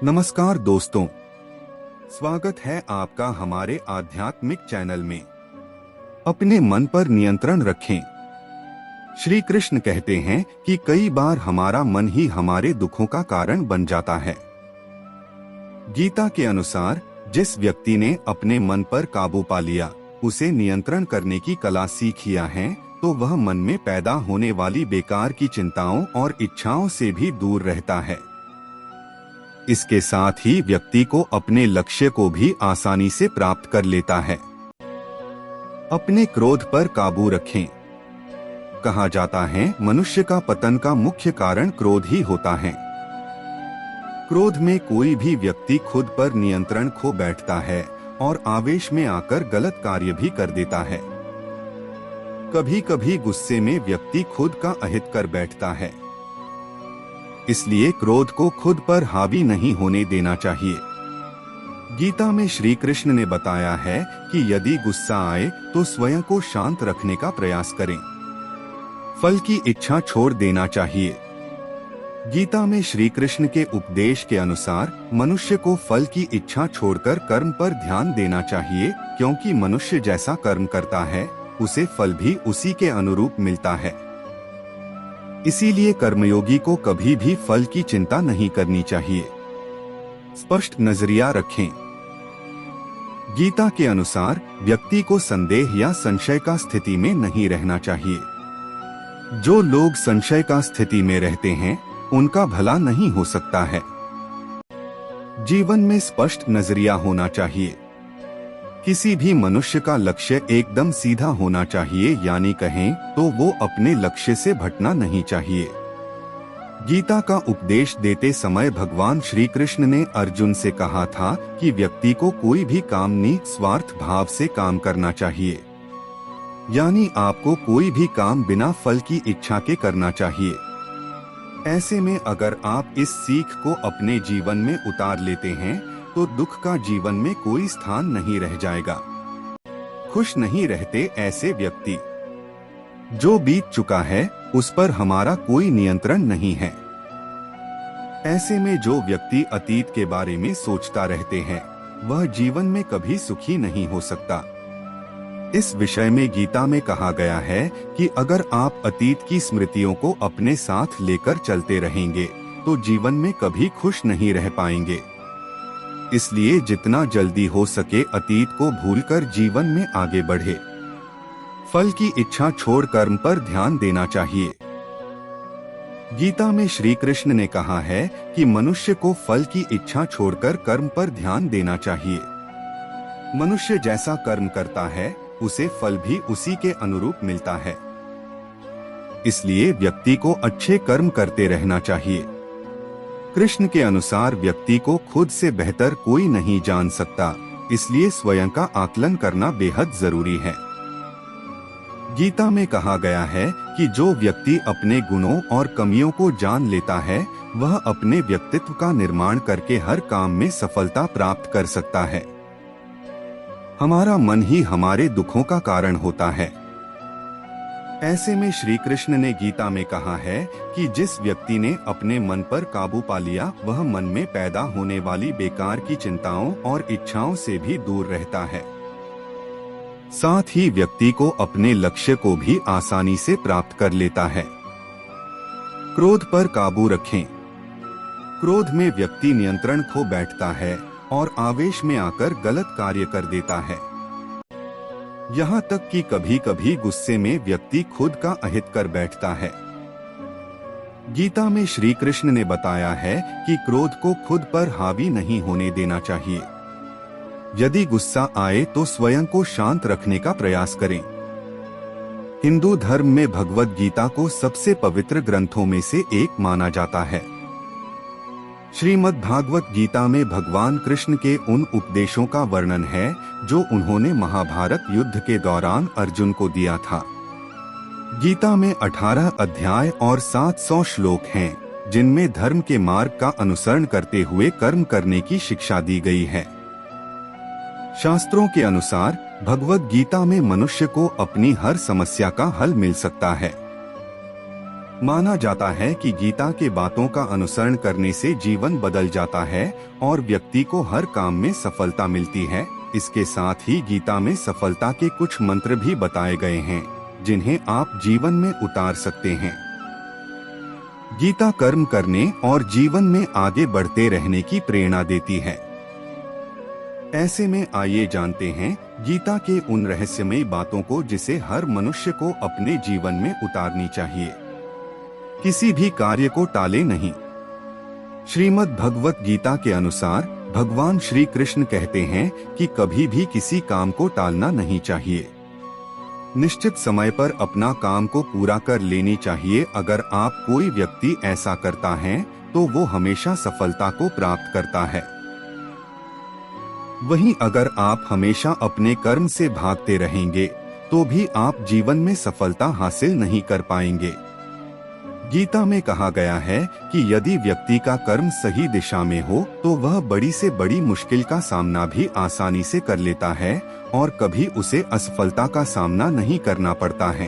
नमस्कार दोस्तों, स्वागत है आपका हमारे आध्यात्मिक चैनल में। अपने मन पर नियंत्रण रखें। श्री कृष्ण कहते हैं कि कई बार हमारा मन ही हमारे दुखों का कारण बन जाता है। गीता के अनुसार जिस व्यक्ति ने अपने मन पर काबू पा लिया, उसे नियंत्रण करने की कला सीख लिया है, तो वह मन में पैदा होने वाली बेकार की चिंताओं और इच्छाओं से भी दूर रहता है। इसके साथ ही व्यक्ति को अपने लक्ष्य को भी आसानी से प्राप्त कर लेता है। अपने क्रोध पर काबू रखें। कहा जाता है, मनुष्य का पतन का मुख्य कारण क्रोध ही होता है। क्रोध में कोई भी व्यक्ति खुद पर नियंत्रण खो बैठता है और आवेश में आकर गलत कार्य भी कर देता है। कभी कभी गुस्से में व्यक्ति खुद का अहित कर बैठता है। इसलिए क्रोध को खुद पर हावी नहीं होने देना चाहिए। गीता में श्री कृष्ण ने बताया है कि यदि गुस्सा आए तो स्वयं को शांत रखने का प्रयास करें। फल की इच्छा छोड़ देना चाहिए। गीता में श्री कृष्ण के उपदेश के अनुसार मनुष्य को फल की इच्छा छोड़कर कर्म पर ध्यान देना चाहिए, क्योंकि मनुष्य जैसा कर्म करता है उसे फल भी उसी के अनुरूप मिलता है। इसीलिए कर्मयोगी को कभी भी फल की चिंता नहीं करनी चाहिए। स्पष्ट नजरिया रखें। गीता के अनुसार व्यक्ति को संदेह या संशय का स्थिति में नहीं रहना चाहिए। जो लोग संशय का स्थिति में रहते हैं उनका भला नहीं हो सकता है। जीवन में स्पष्ट नजरिया होना चाहिए। किसी भी मनुष्य का लक्ष्य एकदम सीधा होना चाहिए, यानी कहें तो वो अपने लक्ष्य से भटकना नहीं चाहिए। गीता का उपदेश देते समय भगवान श्री कृष्ण ने अर्जुन से कहा था कि व्यक्ति को कोई भी काम निस्वार्थ भाव से काम करना चाहिए, यानी आपको कोई भी काम बिना फल की इच्छा के करना चाहिए। ऐसे में अगर आप इस सीख को अपने जीवन में उतार लेते हैं तो दुख का जीवन में कोई स्थान नहीं रह जाएगा। खुश नहीं रहते ऐसे व्यक्ति। जो बीत चुका है उस पर हमारा कोई नियंत्रण नहीं है। ऐसे में जो व्यक्ति अतीत के बारे में सोचता रहते हैं वह जीवन में कभी सुखी नहीं हो सकता। इस विषय में गीता में कहा गया है कि अगर आप अतीत की स्मृतियों को अपने साथ लेकर चलते रहेंगे तो जीवन में कभी खुश नहीं रह पाएंगे। इसलिए जितना जल्दी हो सके अतीत को भूलकर जीवन में आगे बढ़े। फल की इच्छा छोड़ कर्म पर ध्यान देना चाहिए। गीता में श्री कृष्ण ने कहा है कि मनुष्य को फल की इच्छा छोड़कर कर्म पर ध्यान देना चाहिए। मनुष्य जैसा कर्म करता है उसे फल भी उसी के अनुरूप मिलता है। इसलिए व्यक्ति को अच्छे कर्म करते रहना चाहिए। कृष्ण के अनुसार व्यक्ति को खुद से बेहतर कोई नहीं जान सकता, इसलिए स्वयं का आकलन करना बेहद जरूरी है। गीता में कहा गया है कि जो व्यक्ति अपने गुणों और कमियों को जान लेता है वह अपने व्यक्तित्व का निर्माण करके हर काम में सफलता प्राप्त कर सकता है। हमारा मन ही हमारे दुखों का कारण होता है। ऐसे में श्री कृष्ण ने गीता में कहा है कि जिस व्यक्ति ने अपने मन पर काबू पा लिया वह मन में पैदा होने वाली बेकार की चिंताओं और इच्छाओं से भी दूर रहता है। साथ ही व्यक्ति को अपने लक्ष्य को भी आसानी से प्राप्त कर लेता है। क्रोध पर काबू रखें। क्रोध में व्यक्ति नियंत्रण खो बैठता है और आवेश में आकर गलत कार्य कर देता है। यहाँ तक कि कभी कभी गुस्से में व्यक्ति खुद का अहित कर बैठता है। गीता में श्री कृष्ण ने बताया है कि क्रोध को खुद पर हावी नहीं होने देना चाहिए। यदि गुस्सा आए तो स्वयं को शांत रखने का प्रयास करें। हिंदू धर्म में भगवद गीता को सबसे पवित्र ग्रंथों में से एक माना जाता है। श्रीमद् भागवत गीता में भगवान कृष्ण के उन उपदेशों का वर्णन है जो उन्होंने महाभारत युद्ध के दौरान अर्जुन को दिया था। गीता में 18 अध्याय और 700 श्लोक हैं, जिनमें धर्म के मार्ग का अनुसरण करते हुए कर्म करने की शिक्षा दी गई है। शास्त्रों के अनुसार भगवद गीता में मनुष्य को अपनी हर समस्या का हल मिल सकता है। माना जाता है कि गीता के बातों का अनुसरण करने से जीवन बदल जाता है और व्यक्ति को हर काम में सफलता मिलती है। इसके साथ ही गीता में सफलता के कुछ मंत्र भी बताए गए हैं जिन्हें आप जीवन में उतार सकते हैं। गीता कर्म करने और जीवन में आगे बढ़ते रहने की प्रेरणा देती है। ऐसे में आइए जानते हैं गीता के उन रहस्यमयी बातों को जिसे हर मनुष्य को अपने जीवन में उतारनी चाहिए। किसी भी कार्य को टाले नहीं। श्रीमद् भगवत गीता के अनुसार भगवान श्री कृष्ण कहते हैं कि कभी भी किसी काम को टालना नहीं चाहिए। निश्चित समय पर अपना काम को पूरा कर लेनी चाहिए। अगर आप कोई व्यक्ति ऐसा करता है तो वो हमेशा सफलता को प्राप्त करता है। वहीं अगर आप हमेशा अपने कर्म से भागते रहेंगे तो भी आप जीवन में सफलता हासिल नहीं कर पाएंगे। गीता में कहा गया है कि यदि व्यक्ति का कर्म सही दिशा में हो तो वह बड़ी से बड़ी मुश्किल का सामना भी आसानी से कर लेता है और कभी उसे असफलता का सामना नहीं करना पड़ता है।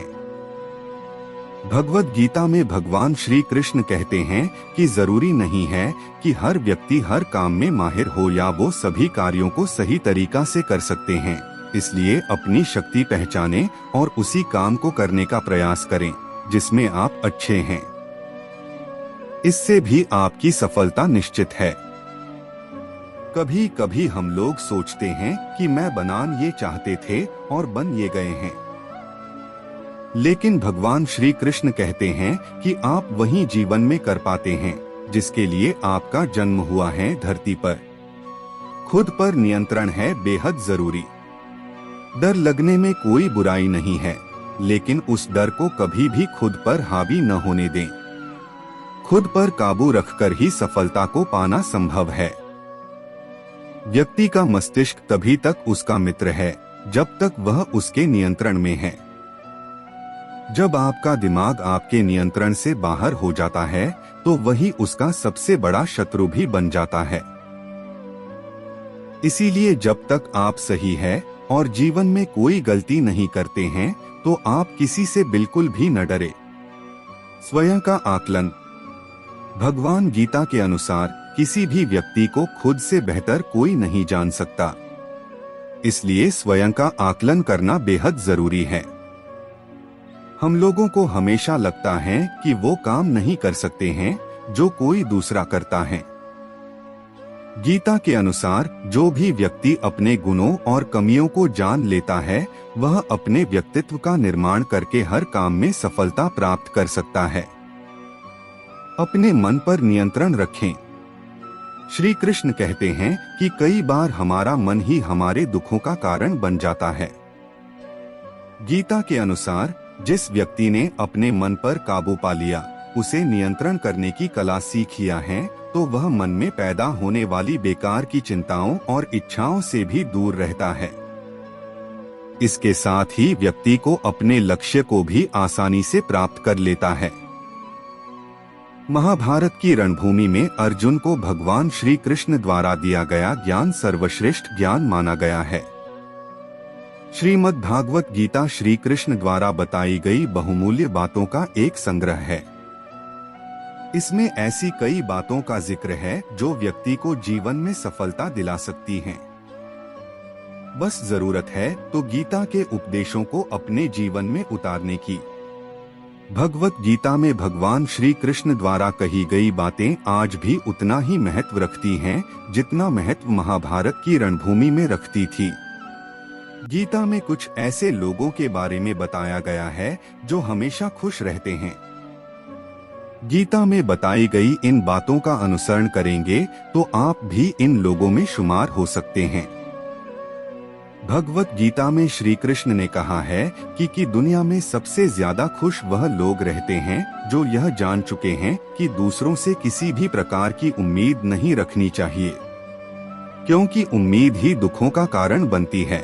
भगवत गीता में भगवान श्री कृष्ण कहते हैं कि जरूरी नहीं है कि हर व्यक्ति हर काम में माहिर हो या वो सभी कार्यों को सही तरीका से कर सकते हैं। इसलिए अपनी शक्ति पहचानें और उसी काम को करने का प्रयास करें जिसमें आप अच्छे हैं। इससे भी आपकी सफलता निश्चित है। कभी कभी हम लोग सोचते हैं कि मैं बनान ये चाहते थे और बन ये गए हैं, लेकिन भगवान श्री कृष्ण कहते हैं कि आप वही जीवन में कर पाते हैं जिसके लिए आपका जन्म हुआ है। धरती पर खुद पर नियंत्रण है बेहद जरूरी। डर लगने में कोई बुराई नहीं है, लेकिन उस डर को कभी भी खुद पर हावी न होने दें। खुद पर काबू रखकर ही सफलता को पाना संभव है। व्यक्ति का मस्तिष्क तभी तक उसका मित्र है जब तक वह उसके नियंत्रण में है। जब आपका दिमाग आपके नियंत्रण से बाहर हो जाता है तो वही उसका सबसे बड़ा शत्रु भी बन जाता है। इसीलिए जब तक आप सही है और जीवन में कोई गलती नहीं करते हैं तो आप किसी से बिल्कुल भी न डरे। स्वयं का आकलन। भगवान गीता के अनुसार किसी भी व्यक्ति को खुद से बेहतर कोई नहीं जान सकता। इसलिए स्वयं का आकलन करना बेहद जरूरी है। हम लोगों को हमेशा लगता है कि वो काम नहीं कर सकते हैं जो कोई दूसरा करता है। गीता के अनुसार जो भी व्यक्ति अपने गुणों और कमियों को जान लेता है वह अपने व्यक्तित्व का निर्माण करके हर काम में सफलता प्राप्त कर सकता है। अपने मन पर नियंत्रण रखें। श्री कृष्ण कहते हैं कि कई बार हमारा मन ही हमारे दुखों का कारण बन जाता है। गीता के अनुसार जिस व्यक्ति ने अपने मन पर काबू पा लिया, उसे नियंत्रण करने की कला सीख लिया है, तो वह मन में पैदा होने वाली बेकार की चिंताओं और इच्छाओं से भी दूर रहता है। इसके साथ ही व्यक्ति को अपने लक्ष्य को भी आसानी से प्राप्त कर लेता है। महाभारत की रणभूमि में अर्जुन को भगवान श्री कृष्ण द्वारा दिया गया ज्ञान सर्वश्रेष्ठ ज्ञान माना गया है। श्रीमद् भागवत गीता श्री कृष्ण द्वारा बताई गई बहुमूल्य बातों का एक संग्रह है। इसमें ऐसी कई बातों का जिक्र है जो व्यक्ति को जीवन में सफलता दिला सकती हैं। बस जरूरत है तो गीता के उपदेशों को अपने जीवन में उतारने की। भगवत गीता में भगवान श्री कृष्ण द्वारा कही गई बातें आज भी उतना ही महत्व रखती हैं जितना महत्व महाभारत की रणभूमि में रखती थी। गीता में कुछ ऐसे लोगों के बारे में बताया गया है जो हमेशा खुश रहते हैं। गीता में बताई गई इन बातों का अनुसरण करेंगे तो आप भी इन लोगों में शुमार हो सकते हैं। भगवत गीता में श्री कृष्ण ने कहा है कि दुनिया में सबसे ज्यादा खुश वह लोग रहते हैं जो यह जान चुके हैं कि दूसरों से किसी भी प्रकार की उम्मीद नहीं रखनी चाहिए, क्योंकि उम्मीद ही दुखों का कारण बनती है।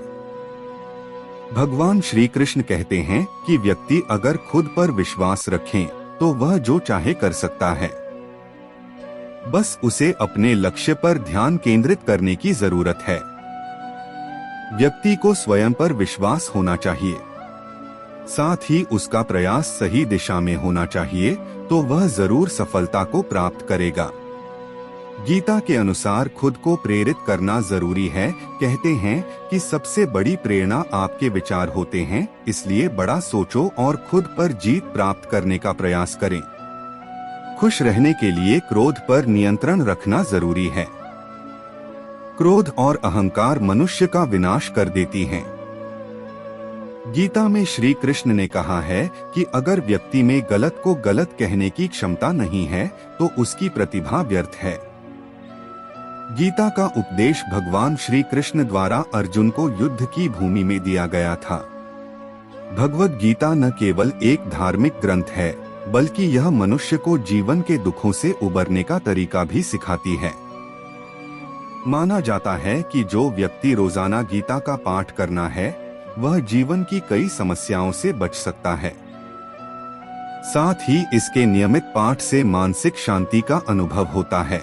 भगवान श्री कृष्ण कहते हैं कि व्यक्ति अगर खुद पर विश्वास रखें तो वह जो चाहे कर सकता है। बस उसे अपने लक्ष्य पर ध्यान केंद्रित करने की जरूरत है। व्यक्ति को स्वयं पर विश्वास होना चाहिए। साथ ही उसका प्रयास सही दिशा में होना चाहिए, तो वह जरूर सफलता को प्राप्त करेगा। गीता के अनुसार खुद को प्रेरित करना जरूरी है। कहते हैं कि सबसे बड़ी प्रेरणा आपके विचार होते हैं, इसलिए बड़ा सोचो और खुद पर जीत प्राप्त करने का प्रयास करें। खुश रहने के लिए क्रोध पर नियंत्रण रखना जरूरी है। क्रोध और अहंकार मनुष्य का विनाश कर देती हैं। गीता में श्री कृष्ण ने कहा है कि अगर व्यक्ति में गलत को गलत कहने की क्षमता नहीं है तो उसकी प्रतिभा व्यर्थ है। गीता का उपदेश भगवान श्री कृष्ण द्वारा अर्जुन को युद्ध की भूमि में दिया गया था। भगवद गीता न केवल एक धार्मिक ग्रंथ है, बल्कि यह मनुष्य को जीवन के दुखों से उबरने का तरीका भी सिखाती है। माना जाता है कि जो व्यक्ति रोजाना गीता का पाठ करना है, वह जीवन की कई समस्याओं से बच सकता है। साथ ही इसके नियमित पाठ से मानसिक शांति का अनुभव होता है।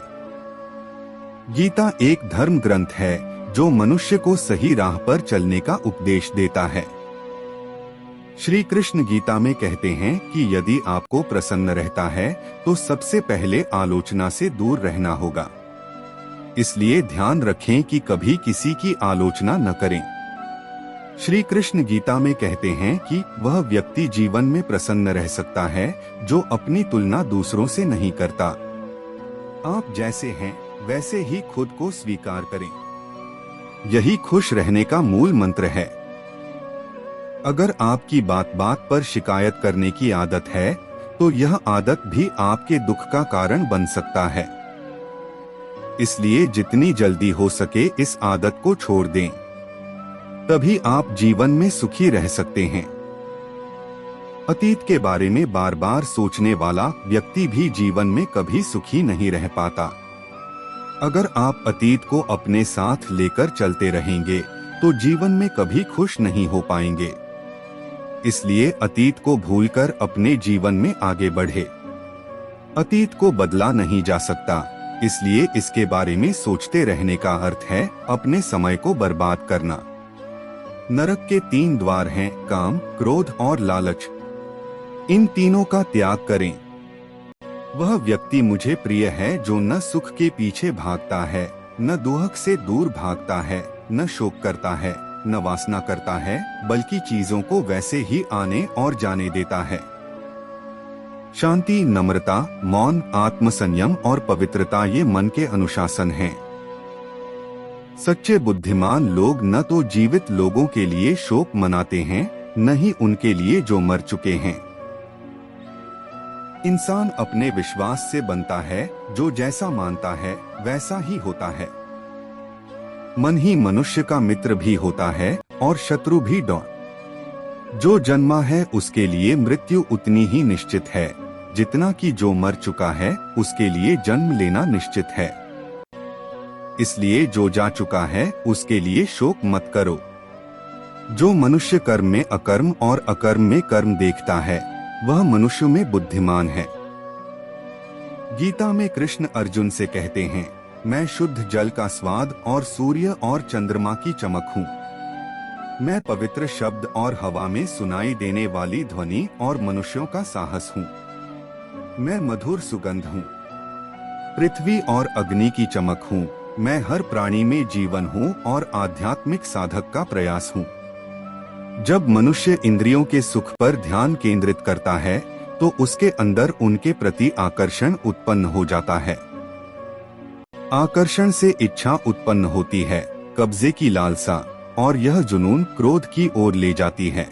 गीता एक धर्म ग्रंथ है जो मनुष्य को सही राह पर चलने का उपदेश देता है। श्री कृष्ण गीता में कहते हैं कि यदि आपको प्रसन्न रहता है तो सबसे पहले आलोचना से दूर रहना होगा। इसलिए ध्यान रखें कि कभी किसी की आलोचना न करें। श्री कृष्ण गीता में कहते हैं कि वह व्यक्ति जीवन में प्रसन्न रह सकता है जो अपनी तुलना दूसरों से नहीं करता। आप जैसे हैं वैसे ही खुद को स्वीकार करें। यही खुश रहने का मूल मंत्र है। अगर आपकी बात बात पर शिकायत करने की आदत है, तो यह आदत भी आपके दुख का कारण बन सकता है। इसलिए जितनी जल्दी हो सके इस आदत को छोड़ दें, तभी आप जीवन में सुखी रह सकते हैं। अतीत के बारे में बार बार सोचने वाला व्यक्ति भी जीवन में कभी सुखी नहीं रह पाता। अगर आप अतीत को अपने साथ लेकर चलते रहेंगे तो जीवन में कभी खुश नहीं हो पाएंगे। इसलिए अतीत को भूलकर अपने जीवन में आगे बढ़े। अतीत को बदला नहीं जा सकता, इसलिए इसके बारे में सोचते रहने का अर्थ है अपने समय को बर्बाद करना। नरक के 3 द्वार हैं, काम, क्रोध और लालच। इन तीनों का त्याग करें। वह व्यक्ति मुझे प्रिय है जो न सुख के पीछे भागता है, न दुख से दूर भागता है, न शोक करता है, न वासना करता है, बल्कि चीजों को वैसे ही आने और जाने देता है। शांति, नम्रता, मौन, आत्मसंयम और पवित्रता ये मन के अनुशासन हैं। सच्चे बुद्धिमान लोग न तो जीवित लोगों के लिए शोक मनाते हैं, न ही उनके लिए जो मर चुके हैं। इंसान अपने विश्वास से बनता है, जो जैसा मानता है वैसा ही होता है। मन ही मनुष्य का मित्र भी होता है और शत्रु भी डॉन। जो जन्मा है उसके लिए मृत्यु उतनी ही निश्चित है जितना कि जो मर चुका है उसके लिए जन्म लेना निश्चित है। इसलिए जो जा चुका है उसके लिए शोक मत करो। जो मनुष्य कर्म में अकर्म और अकर्म में कर्म देखता है, वह मनुष्य में बुद्धिमान है। गीता में कृष्ण अर्जुन से कहते हैं, मैं शुद्ध जल का स्वाद और सूर्य और चंद्रमा की चमक हूँ। मैं पवित्र शब्द और हवा में सुनाई देने वाली ध्वनि और मनुष्यों का साहस हूँ। मैं मधुर सुगंध हूँ। पृथ्वी और अग्नि की चमक हूँ। मैं हर प्राणी में जीवन हूँ और आध्यात्मिक साधक का प्रयास हूँ। जब मनुष्य इंद्रियों के सुख पर ध्यान केंद्रित करता है तो उसके अंदर उनके प्रति आकर्षण उत्पन्न हो जाता है। आकर्षण से इच्छा उत्पन्न होती है, कब्जे की लालसा, और यह जुनून क्रोध की ओर ले जाती है।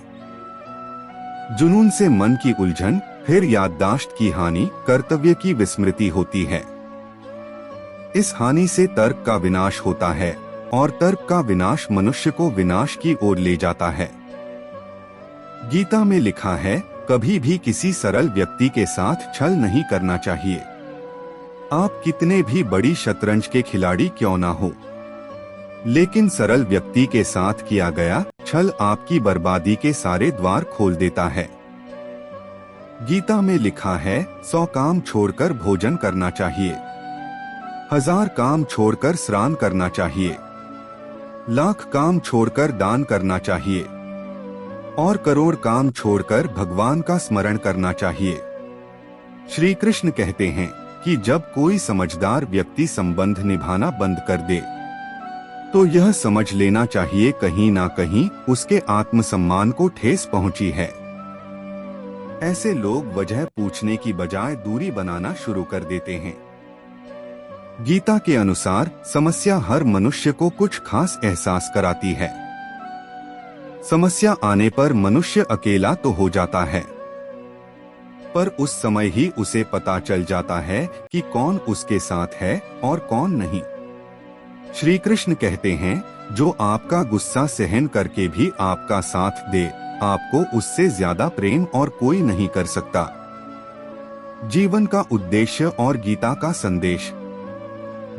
जुनून से मन की उलझन, फिर याददाश्त की हानि, कर्तव्य की विस्मृति होती है। इस हानि से तर्क का विनाश होता है और तर्क का विनाश मनुष्य को विनाश की ओर ले जाता है। गीता में लिखा है, कभी भी किसी सरल व्यक्ति के साथ छल नहीं करना चाहिए। आप कितने भी बड़ी शतरंज के खिलाड़ी क्यों ना हो, लेकिन सरल व्यक्ति के साथ किया गया छल आपकी बर्बादी के सारे द्वार खोल देता है। गीता में लिखा है, 100 काम छोड़कर भोजन करना चाहिए, 1000 काम छोड़कर स्नान करना चाहिए, लाख काम छोड़कर दान करना चाहिए, और करोड़ काम छोड़कर भगवान का स्मरण करना चाहिए। श्री कृष्ण कहते हैं कि जब कोई समझदार व्यक्ति संबंध निभाना बंद कर दे तो यह समझ लेना चाहिए कहीं ना कहीं उसके आत्मसम्मान को ठेस पहुंची है। ऐसे लोग वजह पूछने की बजाय दूरी बनाना शुरू कर देते हैं। गीता के अनुसार समस्या हर मनुष्य को कुछ खास एहसास कराती है। समस्या आने पर मनुष्य अकेला तो हो जाता है, पर उस समय ही उसे पता चल जाता है कि कौन उसके साथ है और कौन नहीं। श्री कृष्ण कहते हैं, जो आपका गुस्सा सहन करके भी आपका साथ दे, आपको उससे ज्यादा प्रेम और कोई नहीं कर सकता। जीवन का उद्देश्य और गीता का संदेश।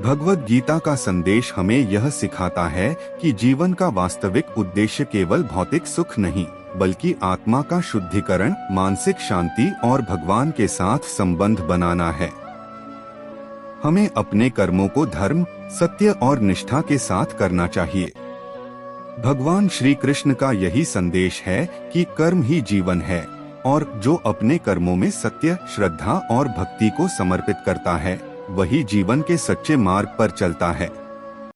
भगवद गीता का संदेश हमें यह सिखाता है कि जीवन का वास्तविक उद्देश्य केवल भौतिक सुख नहीं, बल्कि आत्मा का शुद्धिकरण, मानसिक शांति और भगवान के साथ संबंध बनाना है। हमें अपने कर्मों को धर्म, सत्य और निष्ठा के साथ करना चाहिए। भगवान श्री कृष्ण का यही संदेश है कि कर्म ही जीवन है और जो अपने कर्मों में सत्य, श्रद्धा और भक्ति को समर्पित करता है, वही जीवन के सच्चे मार्ग पर चलता है।